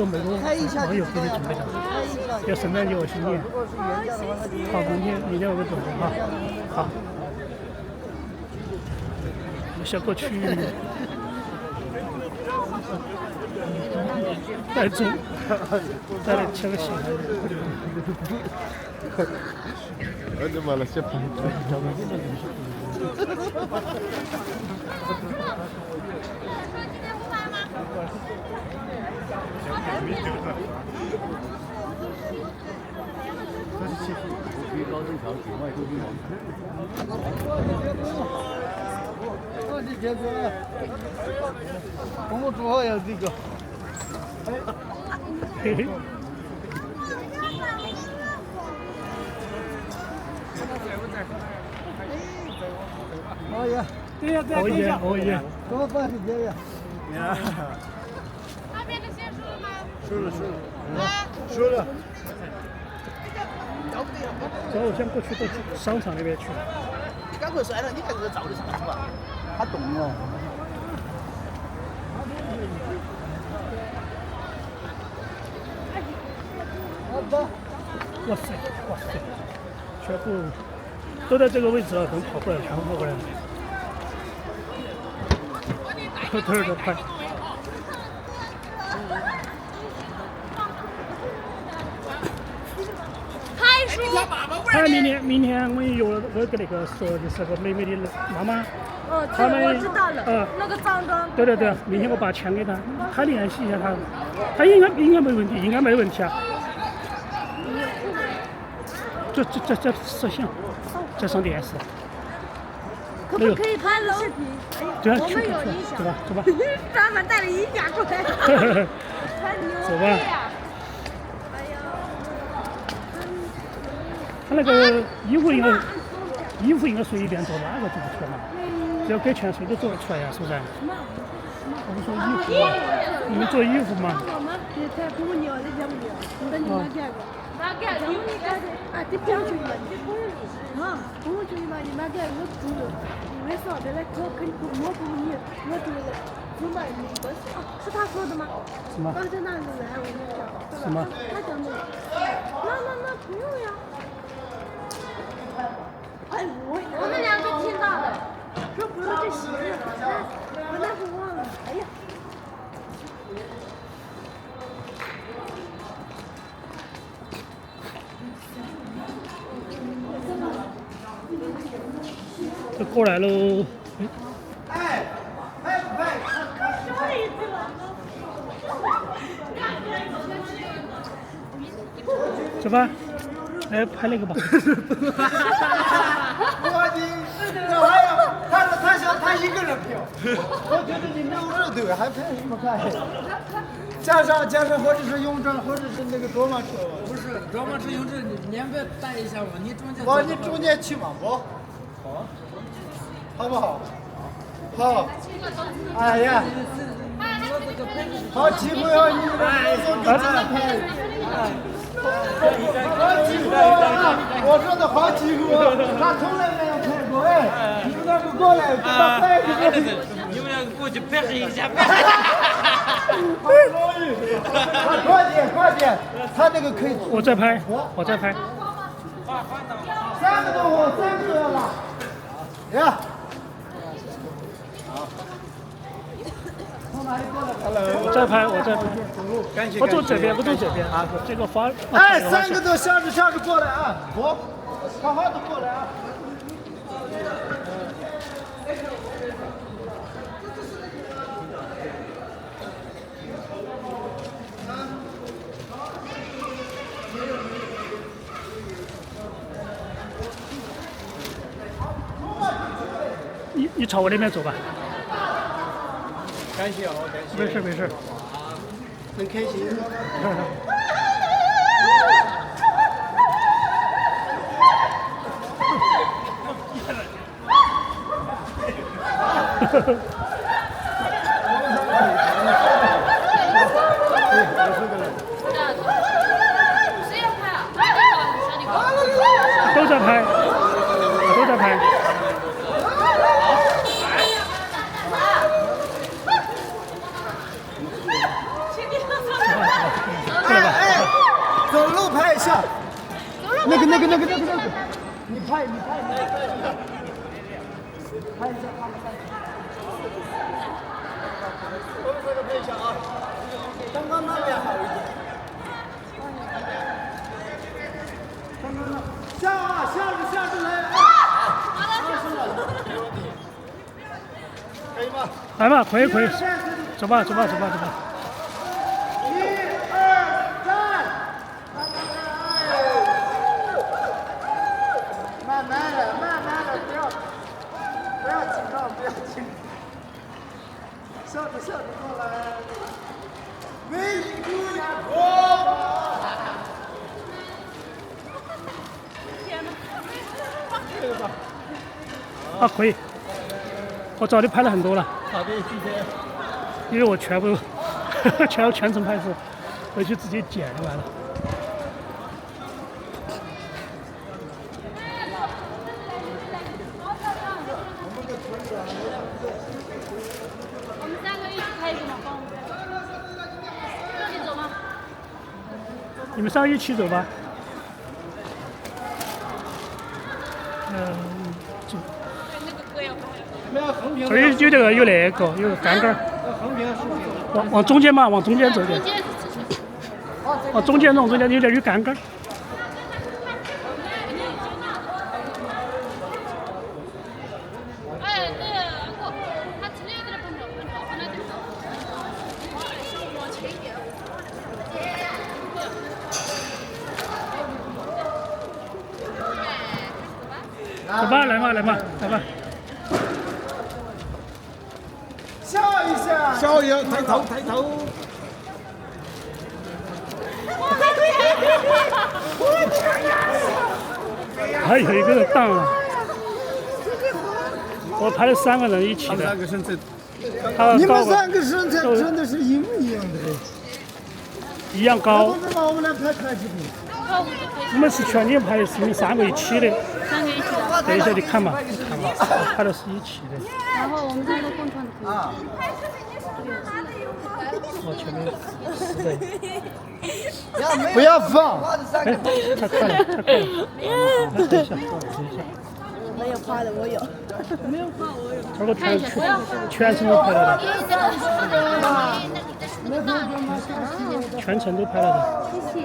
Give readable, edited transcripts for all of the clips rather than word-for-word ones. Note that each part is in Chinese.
美国网友给你准备的，要圣诞节我去念。好，明天我们准备哈。好，我小过去带中，带来7个小孩。我就完了，先拍。我的天哪！我主要要这个。嘿嘿。熬夜，对呀，熬夜，怎么办？是这样。那边的先收了吗？收了。走，我先过去到商场那边去。你赶快摔了，你看这个照的上是吧？它动了。哇塞，全部都在这个位置了，等跑过来，全部跑过来了。偷偷的拍。他明天我也约了，我跟那个说就是个美美的妈妈。他们我知道了。那个长的。对，明天我把钱给他，他联系一下他，他应该没问题，应该没问题啊。这摄像，这上电视。可不可以拍视频？对啊，我们有音响。走吧。专门带了音响过来。走吧。他那个衣服应该随便做，哪个做不出来嘛？只要给钱谁都做得出来呀，是不是？我们做衣服嘛，你们做衣服嘛。是他说的吗？什么？刚才那个人我跟你讲，什么？他讲的。那不用呀。哎，我们两个听到的，说不用这鞋，我那是忘了。哎呀。都过来喽。哎，拍不拍？走吧，来拍那个吧。他想他一个人票，我觉得你没有热队还拍什么拍？加上或者是永正，或者是那个卓玛车。不是卓玛车永正，你不要带一下嘛？你中间。你中间去嘛不？好，好不好？好。哎呀，好机会啊！你们做个自拍。好机会啊！我说的好机会，他从来没有拍过哎。你们两个过来，给他拍一个。你们两个过去配合一下。快点，他那个可以。我在拍。3个都要拉。呀。我在拍。我走这边啊，这个发。哎，3个都向着过来啊！好好的过来啊！你朝我那边走吧。感谢啊，感谢。没事。很开心。谁要拍啊？都在拍。下，那个，你拍，拍一下他们3个。我们这个拍一下啊，刚刚那边好一点。刚刚那下着来。可以吗？来吧，可以，走吧。1、2、3，慢慢的，不要紧张，笑着过来，唯一姑娘啊，可以。我早就拍了很多了。好的，谢谢。因为我全程拍摄，回去直接剪就完了。我们3个一起拍一个吗？帮我们拍。这里走吗？你们3个一起走吧。走。那个歌要拍。这里有这个有那个有杆杆，往中间嘛，往中间走点。往中间弄，中间有点有杆杆。哎，那个，他直接在那碰着，往那边走。往前一点。走吧，来吧。笑一下，抬头。还有一个人荡了。我拍了3个人一起的。三个身材，他你们高3个身材真的是一模一样的。一样高。不知道我们俩拍视频。我们是全年拍的，是你们3个一起的。3个一起的。等一下你看嘛，拍的是一起的。然后我们3个共创的可以。啊。我前面是的。不要放。哎，太快了。等一下。没有拍的，我有。没有拍，我有。这个全程都拍了的。全程都拍了的。谢谢。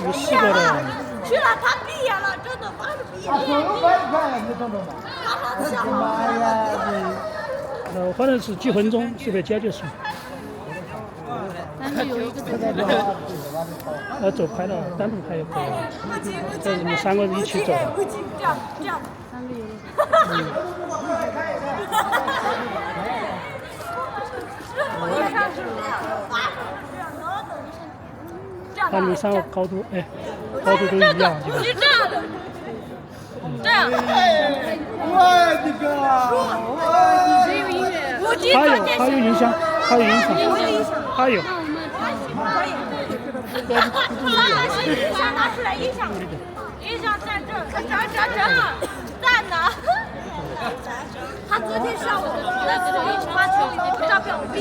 有4个的。去了，他毕业了，真的，马上毕业了。你等等吧。妈呀！反正是几分钟就可以解决事。但是有一个走拍了，单独拍也可以。这是你们3个一起走的。这样，3个有一个。他们3个高度，高度都一样，这个。是这样的。这样。我的个！没有音乐。还有音箱，还有。音箱拿出来，音箱站这站呢。他昨天上午在这里发群里照片我闭，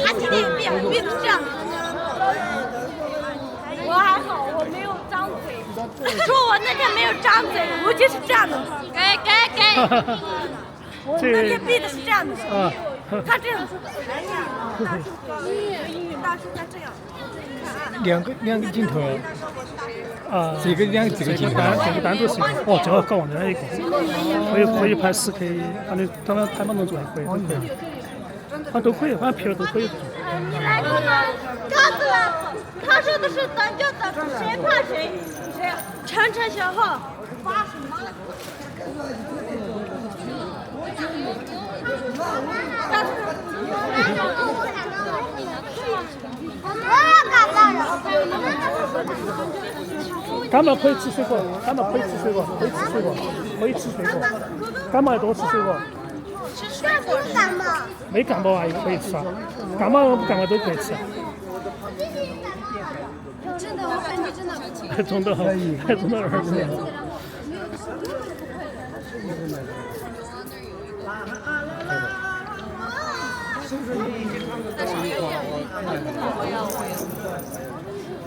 他今天也闭成这样。我还好，我没有张嘴。说我那天没有张嘴，我就是这样的。给。我那天闭的是这样的。他这样。音乐大师他这样。两个镜头。这个单独是哦，这个高往这一个，可以拍4K，反正他们拍嘛动作还可以，都可以，反正片儿都可以。你来过吗？告诉我，他说的是等就等，谁怕谁？晨小号。发什么？干嘛可以吃水果？干嘛要多吃水果？吃水果感冒。没感冒啊，也可以吃啊。感冒不感冒都可以吃。真的，我感觉真的。中到儿子了。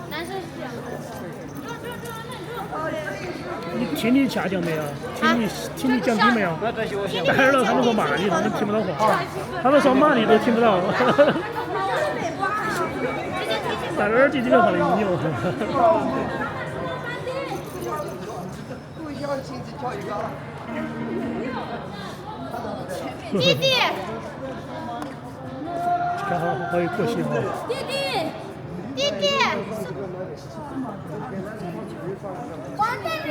男生是这样。你听你下降没有？听你讲题没有？戴耳朵他们说骂你，他们听不到话。他们说骂你都听不到。戴耳机听的话的音乐。弟弟，看好有个性哦。弟弟，弟弟，王弟弟，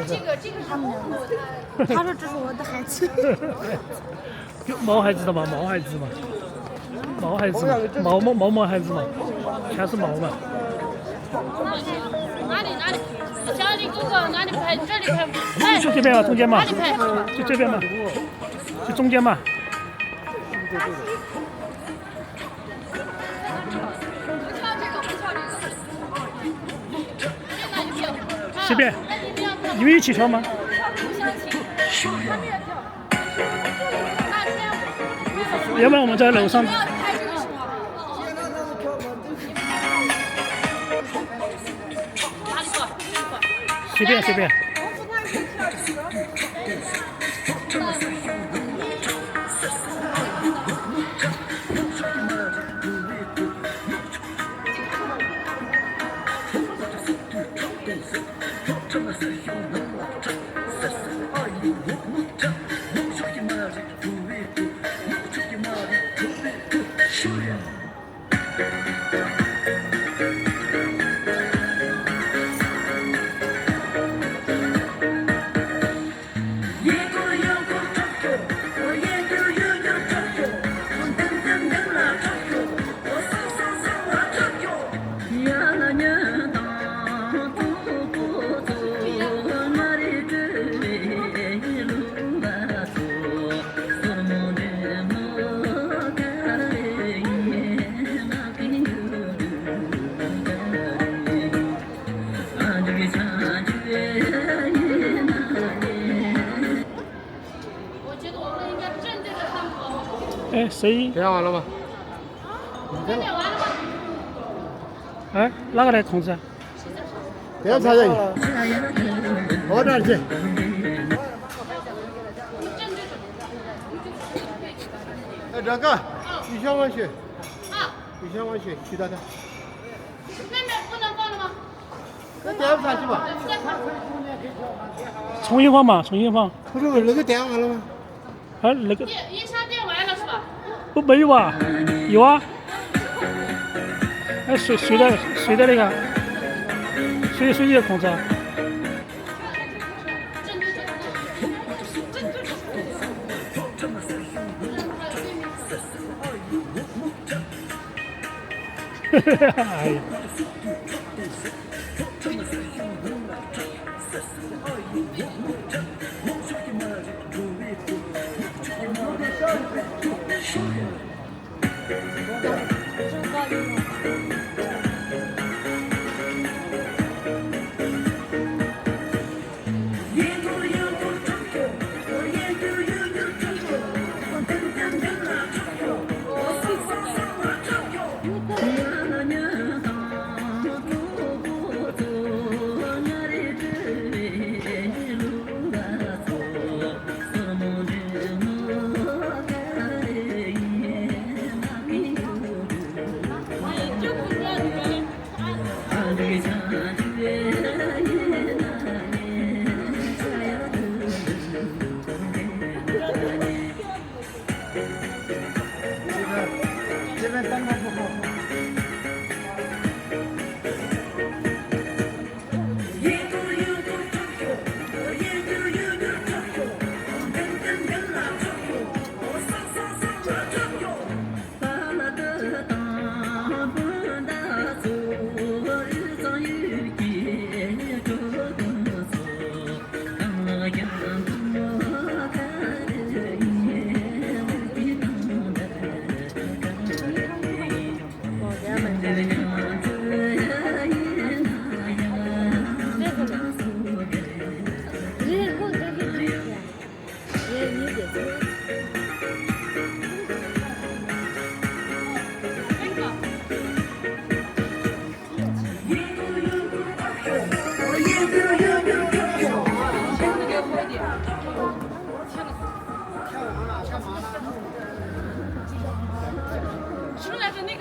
这个是他们的，他说这是我的孩子。毛孩子的嘛，毛孩子嘛，毛孩子嘛，毛孩子嘛，全是毛嘛。哪里？小李哥哥哪里拍？这里拍。哎，就这边嘛，中间嘛。哪里拍？就这边嘛，就中间嘛。随便，你们一起跳吗？要不然我们在楼上。随便。哎，谁？点完了吗？点完了吗？哎，哪个来控制？点菜人，到哪儿去？哎，这个鱼香碗血，鱼香碗血，去到它。妹妹不能放了吗？那点不下去吧？重新放嘛，重新放。不是那个点完了吗？哎，那个一下电完了是吧？不没有啊？有啊。哎，谁的那个？谁的控制啊？哎呀！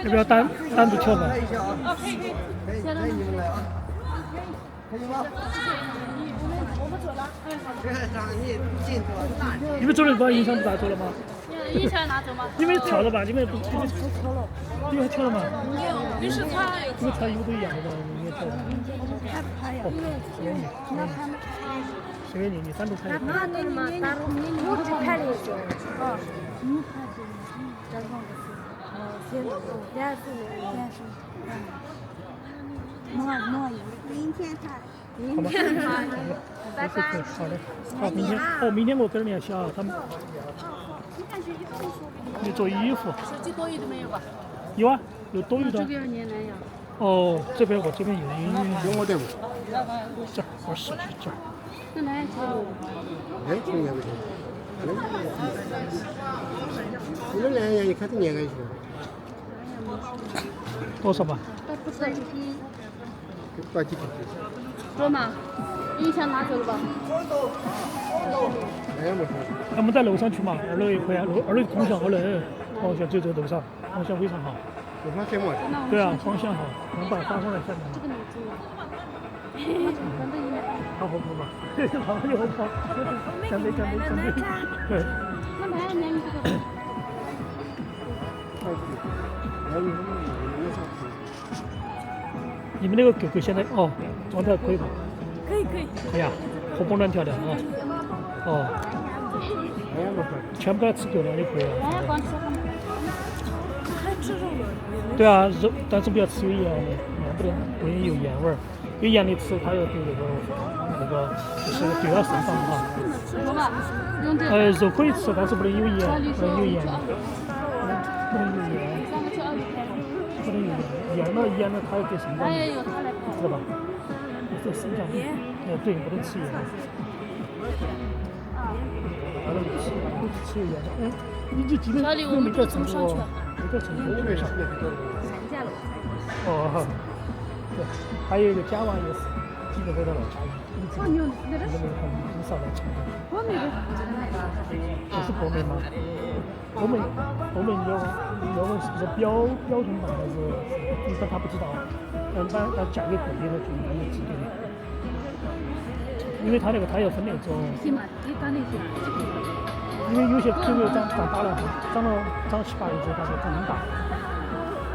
要不要单独跳吧？哦，可以可以。可以，你们来啊，可以吗？我们走了。你们走的话影响不大，走了吗？影响拿走吗？因为跳了吧？因为跳了嘛？你是他。因为跳衣服都一样的吧？你也跳了。哦，随便你单独拍。我只拍了一个。哦。明天拍。好吧，拜拜。好的，好，明天明天我跟着联系啊，他们。你做衣服。手机多余的没有吧？有啊，有多余的。这边年来呀。哦，这边我这边有，有我的不？这我试试这。那来就。来，从年不行，你们来呀，一看就年个去。多少吧？不知道几批。多几批？多吗？影响拿走了吧？哎呀，没事。我们在楼上去嘛，2楼也可以啊，2楼空调好冷，方向就在楼上，方向非常好。楼上什么？对啊，方向好，能把它搭上来下面嘛。好好跑吧，好就好跑，讲对。对。那还要年这个。你们那个狗狗现在状态可以吧？可以。哎呀，活蹦乱跳的啊！哦，全部都吃狗粮就可以了。还光吃还吃肉了。对啊，肉，但是不要吃有盐的，不能有盐味儿。有盐的吃，它要对那个就是对它肾脏不好。肉可以吃，但是不能有盐，不能有盐。不能有盐。盐了，它要对肾脏。知道吧？对肾脏。对，不能吃盐。完了，吃有盐的。你就记得没在成都哦，没在成都没上。哦，对，还有一个甲烷也是，记得回到老家。你没有看你少来成都。我没有。这是博美吗？博美要问是不是标准版还是？一般他不知道，但价格贵的就一般就寄给你，因为他那个他要分那种。因为有些狗狗长大了，长7、8月之后它就长很大。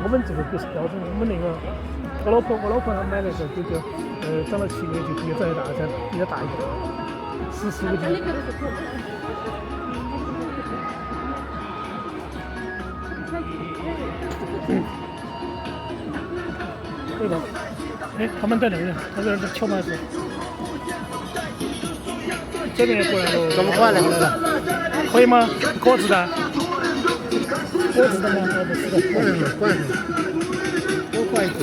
我们这个不是标准，我们那个我老婆她买了个狗狗，长了7个月就比这大，比它大一点，14个斤。对吧？哎，他们在哪里？他在这敲门是。这边也过来了。这么快来了？可以吗？果子的。果子的吗？不是的。快点，多快一点。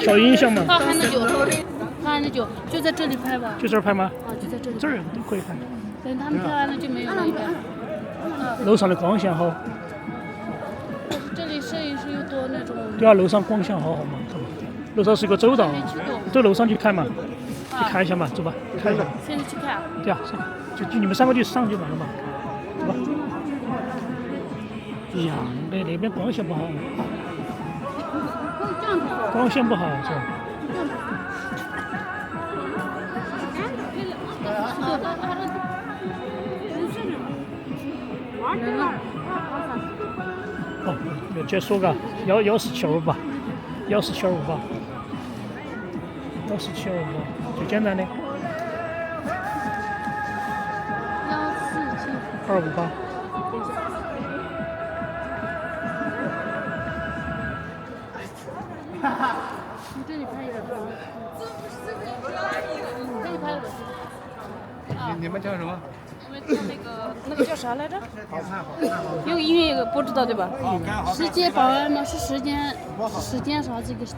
小音响嘛。他喊的就在这里拍吧。就这儿拍吗？啊，就在这里。这儿都可以拍。等他们拍完了就没有了，应该。楼上的光线好。这里摄影师又多那种。对啊，楼上光线好嘛，楼上是一个走道，走楼上去看嘛，去看一下嘛，走吧，看一下。现在去看。对啊，就你们3个就上就完了嘛，走吧。哎呀，那边光线不好。光线不好是吧？哦，要结束个14725吧，14725吧，14725最简单的。1472558。你这里拍一个。这里拍一个。你们叫什么？我们叫那个叫啥来着？有个音乐有个不知道对吧？时间保安吗？是时间啥这个是？